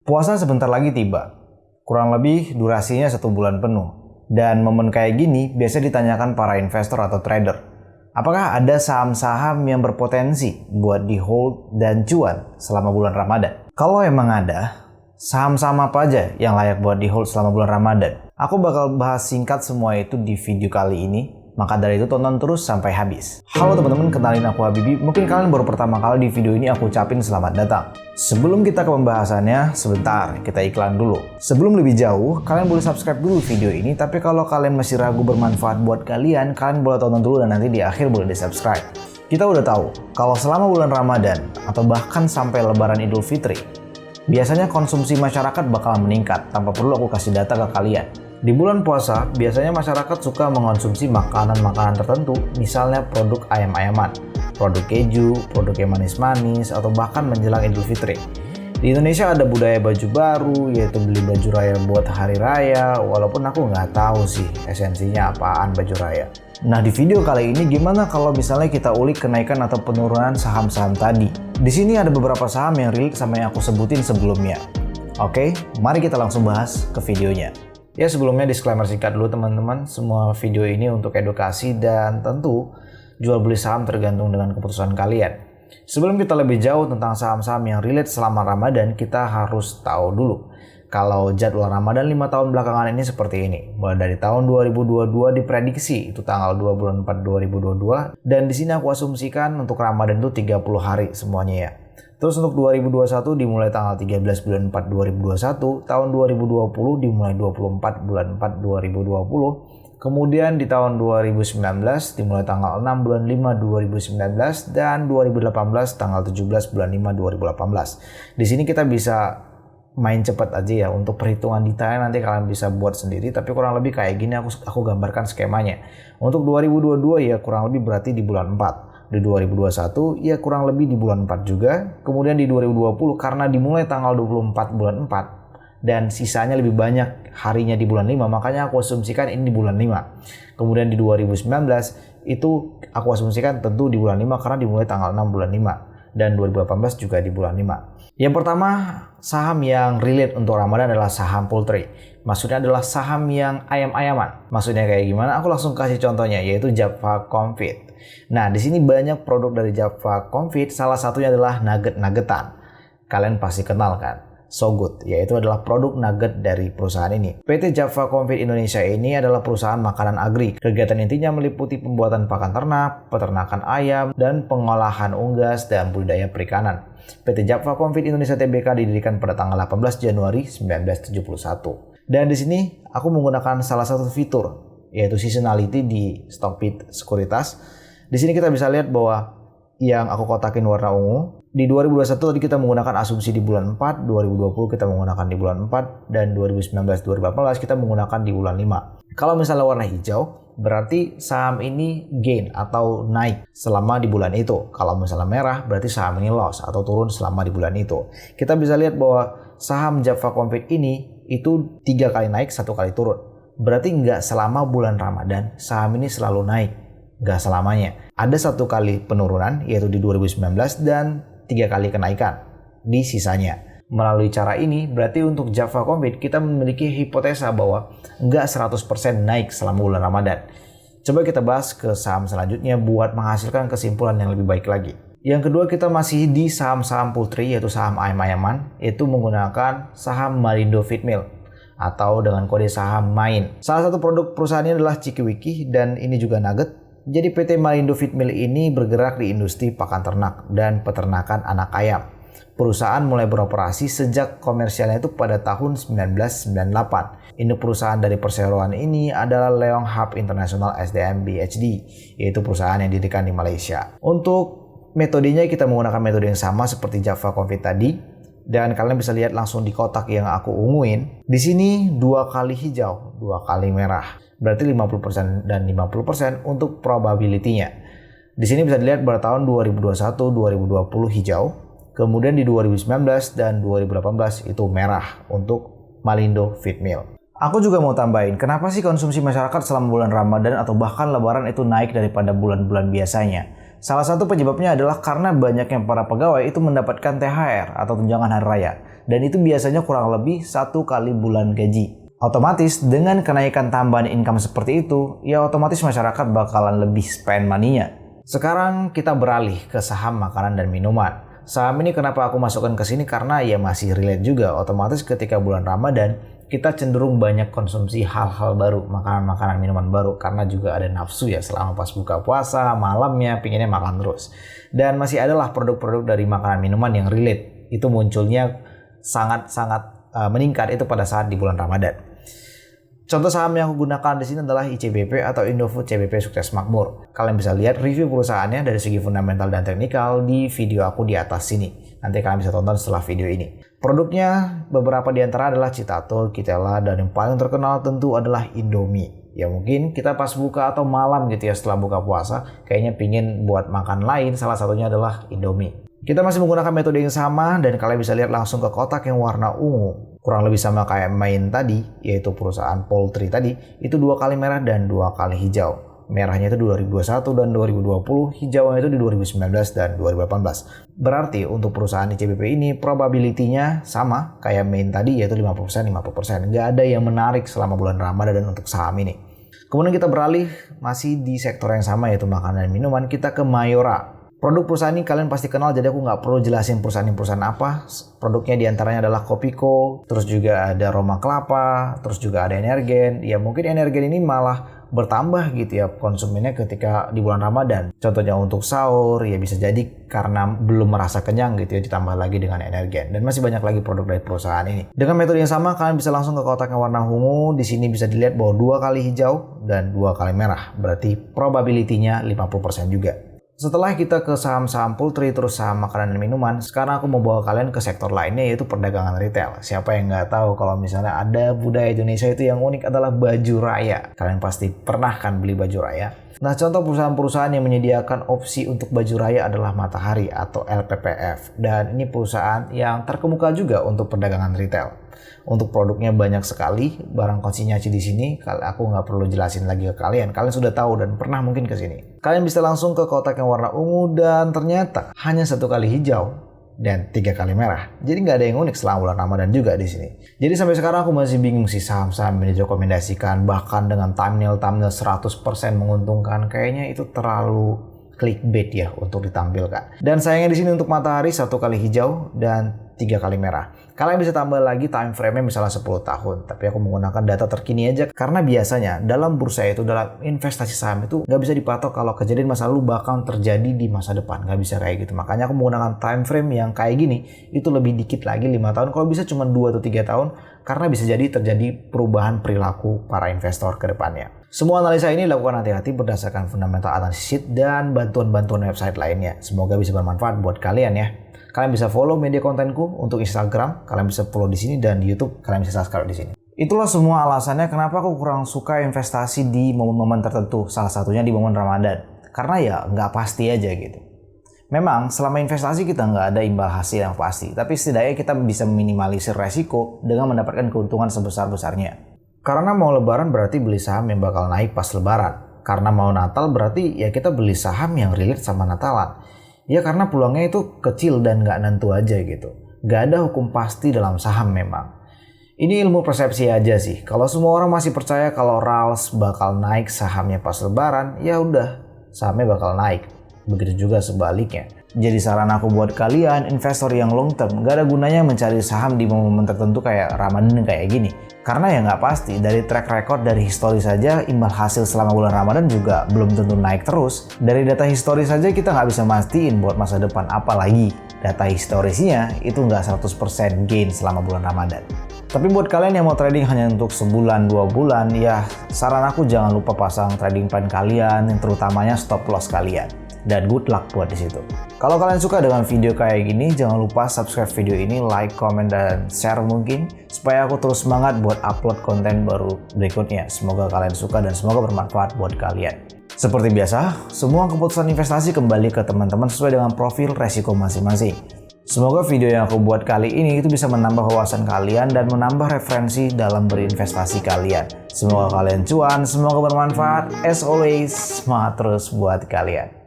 Puasa sebentar lagi tiba, kurang lebih durasinya 1 bulan penuh. Dan momen kayak gini biasa ditanyakan para investor atau trader. Apakah ada saham-saham yang berpotensi buat di hold dan cuan selama bulan Ramadan? Kalau emang ada, saham-saham apa aja yang layak buat di hold selama bulan Ramadan? Aku bakal bahas singkat semua itu di video kali ini. Maka dari itu tonton terus sampai habis. Halo teman-teman, kenalin aku Habibi. Mungkin kalian baru pertama kali di video ini aku ucapin selamat datang. Sebelum kita ke pembahasannya, sebentar kita iklan dulu. Sebelum lebih jauh, kalian boleh subscribe dulu video ini. Tapi kalau kalian masih ragu bermanfaat buat kalian boleh tonton dulu dan nanti di akhir boleh di subscribe. Kita udah tahu, kalau selama bulan Ramadan atau bahkan sampai Lebaran Idul Fitri, biasanya konsumsi masyarakat bakalan meningkat tanpa perlu aku kasih data ke kalian. Di bulan puasa, biasanya masyarakat suka mengonsumsi makanan-makanan tertentu, misalnya produk ayam-ayaman, produk keju, produk yang manis-manis, atau bahkan menjelang Idul Fitri. Di Indonesia ada budaya baju baru, yaitu beli baju raya buat hari raya, walaupun aku nggak tahu sih esensinya apaan baju raya. Nah, di video kali ini gimana kalau misalnya kita ulik kenaikan atau penurunan saham-saham tadi? Di sini ada beberapa saham yang relate sama yang aku sebutin sebelumnya. Oke, mari kita langsung bahas ke videonya. Ya, sebelumnya disclaimer singkat dulu teman-teman, semua video ini untuk edukasi dan tentu jual beli saham tergantung dengan keputusan kalian. Sebelum kita lebih jauh tentang saham-saham yang relate selama Ramadan, kita harus tahu dulu kalau jadwal Ramadan 5 tahun belakangan ini seperti ini. Mulai dari tahun 2022 diprediksi itu tanggal 2 bulan 4 2022, dan di sini aku asumsikan untuk Ramadan itu 30 hari semuanya ya. Terus untuk 2021 dimulai tanggal 13 bulan 4 2021, tahun 2020 dimulai 24 bulan 4 2020, kemudian di tahun 2019 dimulai tanggal 6 bulan 5 2019, dan 2018 tanggal 17 bulan 5 2018. Di sini kita bisa main cepat aja ya, untuk perhitungan detailnya nanti kalian bisa buat sendiri, tapi kurang lebih kayak gini aku gambarkan skemanya. Untuk 2022 ya kurang lebih berarti di bulan 4. Di 2021 ya kurang lebih di bulan 4 juga. Kemudian di 2020 karena dimulai tanggal 24 bulan 4 dan sisanya lebih banyak harinya di bulan 5, makanya aku asumsikan ini di bulan 5. Kemudian di 2019 itu aku asumsikan tentu di bulan 5 karena dimulai tanggal 6 bulan 5, dan 2018 juga di bulan 5. Yang pertama, saham yang relate untuk Ramadan adalah saham poultry. Maksudnya adalah saham yang ayam-ayaman. Maksudnya kayak gimana? Aku langsung kasih contohnya, yaitu Java Confit. Nah, di sini banyak produk dari Java Confit, salah satunya adalah nugget-nuggetan. Kalian pasti kenal kan? So Good, yaitu adalah produk nugget dari perusahaan ini. PT Java Confit Indonesia ini adalah perusahaan makanan agri. Kegiatan intinya meliputi pembuatan pakan ternak, peternakan ayam, dan pengolahan unggas dan budidaya perikanan. PT Java Confit Indonesia Tbk didirikan pada tanggal 18 Januari 1971. Dan di sini aku menggunakan salah satu fitur, yaitu seasonality di Stockbit Sekuritas. Di sini kita bisa lihat bahwa yang aku kotakin warna ungu, di 2021 tadi kita menggunakan asumsi di bulan 4, 2020 kita menggunakan di bulan 4, dan 2019-2018 kita menggunakan di bulan 5. Kalau misalnya warna hijau, berarti saham ini gain atau naik selama di bulan itu. Kalau misalnya merah, berarti saham ini loss atau turun selama di bulan itu. Kita bisa lihat bahwa saham Java Confit ini itu 3 kali naik, 1 kali turun. Berarti nggak selama bulan Ramadan saham ini selalu naik. Nggak selamanya. Ada 1 kali penurunan, yaitu di 2019, dan 3 kali kenaikan di sisanya. Melalui cara ini, berarti untuk Java Confit kita memiliki hipotesa bahwa nggak 100% naik selama bulan Ramadan. Coba kita bahas ke saham selanjutnya buat menghasilkan kesimpulan yang lebih baik lagi. Yang kedua, kita masih di saham-saham poultry, yaitu saham ayam-ayaman, yaitu menggunakan saham Malindo Feedmill atau dengan kode saham MAIN. Salah satu produk perusahaan ini adalah Cikiwiki, dan ini juga nugget. Jadi PT Malindo Feedmill ini bergerak di industri pakan ternak dan peternakan anak ayam. Perusahaan mulai beroperasi sejak komersialnya itu pada tahun 1998. Induk perusahaan dari perseroan ini adalah Leong Hub International SDM BHD, yaitu perusahaan yang didirikan di Malaysia. Untuk metodenya kita menggunakan metode yang sama seperti Java Confit tadi, dan kalian bisa lihat langsung di kotak yang aku unguin. Di sini 2 kali hijau, 2 kali merah. Berarti 50% dan 50% untuk probability-nya. Di sini bisa dilihat pada tahun 2021, 2020 hijau, kemudian di 2019 dan 2018 itu merah untuk Malindo Feedmill. Aku juga mau tambahin, kenapa sih konsumsi masyarakat selama bulan Ramadan atau bahkan Lebaran itu naik daripada bulan-bulan biasanya? Salah satu penyebabnya adalah karena banyaknya para pegawai itu mendapatkan THR atau tunjangan hari raya. dan itu biasanya kurang lebih 1 kali bulan gaji. Otomatis dengan kenaikan tambahan income seperti itu, ya otomatis masyarakat bakalan lebih spend money-nya. Sekarang kita beralih ke saham makanan dan minuman. Saham ini kenapa aku masukkan ke sini karena ya masih relate juga. Otomatis ketika bulan Ramadan kita cenderung banyak konsumsi hal-hal baru, makanan-makanan, minuman baru, karena juga ada nafsu ya selama pas buka puasa, malamnya pinginnya makan terus. Dan masih adalah produk-produk dari makanan minuman yang relate. Itu munculnya sangat-sangat meningkat itu pada saat di bulan Ramadan. Contoh saham yang aku gunakan di sini adalah ICBP atau Indofood CBP Sukses Makmur. Kalian bisa lihat review perusahaannya dari segi fundamental dan teknikal di video aku di atas sini. Nanti kalian bisa tonton setelah video ini. Produknya beberapa di antara adalah Citato, Kitela, dan yang paling terkenal tentu adalah Indomie. Ya mungkin kita pas buka atau malam gitu ya setelah buka puasa, kayaknya pingin buat makan lain, salah satunya adalah Indomie. Kita masih menggunakan metode yang sama dan kalian bisa lihat langsung ke kotak yang warna ungu. Kurang lebih sama kayak main tadi, yaitu perusahaan poultry tadi, itu 2 kali merah dan 2 kali hijau. Merahnya itu 2021 dan 2020, hijaunya itu di 2019 dan 2018. Berarti untuk perusahaan ICBP ini probability-nya sama kayak main tadi, yaitu 50%. Nggak ada yang menarik selama bulan Ramadan untuk saham ini. Kemudian kita beralih masih di sektor yang sama yaitu makanan dan minuman, kita ke Mayora. Produk perusahaan ini kalian pasti kenal, jadi aku nggak perlu jelasin perusahaan apa. Produknya diantaranya adalah Kopiko, terus juga ada Roma Kelapa, terus juga ada Energen. Ya mungkin Energen ini malah bertambah gitu ya konsumennya ketika di bulan Ramadan. Contohnya untuk sahur, ya bisa jadi karena belum merasa kenyang gitu ya, ditambah lagi dengan Energen. Dan masih banyak lagi produk dari perusahaan ini. Dengan metode yang sama, kalian bisa langsung ke kotak yang warna ungu. Di sini bisa dilihat bahwa 2 kali hijau dan 2 kali merah. Berarti probability-nya 50% juga. Setelah kita ke saham-saham poultry, terus saham makanan dan minuman, sekarang aku mau bawa kalian ke sektor lainnya yaitu perdagangan retail. Siapa yang nggak tahu kalau misalnya ada budaya Indonesia itu yang unik adalah baju raya. Kalian pasti pernah kan beli baju raya. Nah, contoh perusahaan-perusahaan yang menyediakan opsi untuk baju raya adalah Matahari atau LPPF. Dan ini perusahaan yang terkemuka juga untuk perdagangan retail. Untuk produknya banyak sekali, barang konsinyasi di sini aku nggak perlu jelasin lagi ke kalian. Kalian sudah tahu dan pernah mungkin ke sini. Kalian bisa langsung ke kotak yang warna ungu dan ternyata hanya 1 kali hijau dan 3 kali merah. Jadi nggak ada yang unik selama bulan Ramadan juga di sini. Jadi sampai sekarang aku masih bingung sih saham-saham yang direkomendasikan, bahkan dengan thumbnail 100% menguntungkan. Kayaknya itu terlalu clickbait ya untuk ditampilkan. Dan sayangnya di sini untuk Matahari 1 kali hijau dan 3 kali merah. Kalian bisa tambah lagi time frame-nya misalnya 10 tahun. Tapi aku menggunakan data terkini aja karena biasanya dalam bursa itu, dalam investasi saham itu nggak bisa dipatok kalau kejadian masa lalu bakal terjadi di masa depan. Nggak bisa kayak gitu. Makanya aku menggunakan time frame yang kayak gini. Itu lebih dikit lagi 5 tahun. Kalau bisa cuma 2 atau 3 tahun. Karena bisa jadi terjadi perubahan perilaku para investor ke depannya. Semua analisa ini dilakukan hati-hati berdasarkan fundamental analisis dan bantuan-bantuan website lainnya. Semoga bisa bermanfaat buat kalian ya. Kalian bisa follow media kontenku untuk Instagram, kalian bisa follow di sini, dan di YouTube kalian bisa subscribe di sini. Itulah semua alasannya kenapa aku kurang suka investasi di momen-momen tertentu, salah satunya di momen Ramadan. Karena ya nggak pasti aja gitu. Memang selama investasi kita nggak ada imbal hasil yang pasti, tapi setidaknya kita bisa meminimalisir resiko dengan mendapatkan keuntungan sebesar-besarnya. Karena mau lebaran berarti beli saham yang bakal naik pas lebaran. Karena mau Natal berarti ya kita beli saham yang relate sama Natalan. Ya karena peluangnya itu kecil dan nggak nentu aja gitu. Nggak ada hukum pasti dalam saham memang. Ini ilmu persepsi aja sih. Kalau semua orang masih percaya kalau Rals bakal naik sahamnya pas lebaran, ya udah sahamnya bakal naik. Begitu juga sebaliknya. Jadi saran aku buat kalian investor yang long term, gak ada gunanya mencari saham di momen tertentu kayak Ramadan kayak gini. Karena ya nggak pasti, dari track record dari histori saja imbal hasil selama bulan Ramadan juga belum tentu naik terus. Dari data histori saja kita nggak bisa mastiin buat masa depan, apalagi data historisnya itu nggak 100% gain selama bulan Ramadan. Tapi buat kalian yang mau trading hanya untuk sebulan, 2 bulan, ya saran aku jangan lupa pasang trading plan kalian, yang terutamanya stop loss kalian. Dan good luck buat di situ. Kalau kalian suka dengan video kayak gini, jangan lupa subscribe video ini, like, comment, dan share mungkin, supaya aku terus semangat buat upload konten baru berikutnya. Semoga kalian suka dan semoga bermanfaat buat kalian. Seperti biasa, semua keputusan investasi kembali ke teman-teman sesuai dengan profil resiko masing-masing. Semoga video yang aku buat kali ini itu bisa menambah wawasan kalian dan menambah referensi dalam berinvestasi kalian. Semoga kalian cuan, semoga bermanfaat. As always, semangat terus buat kalian.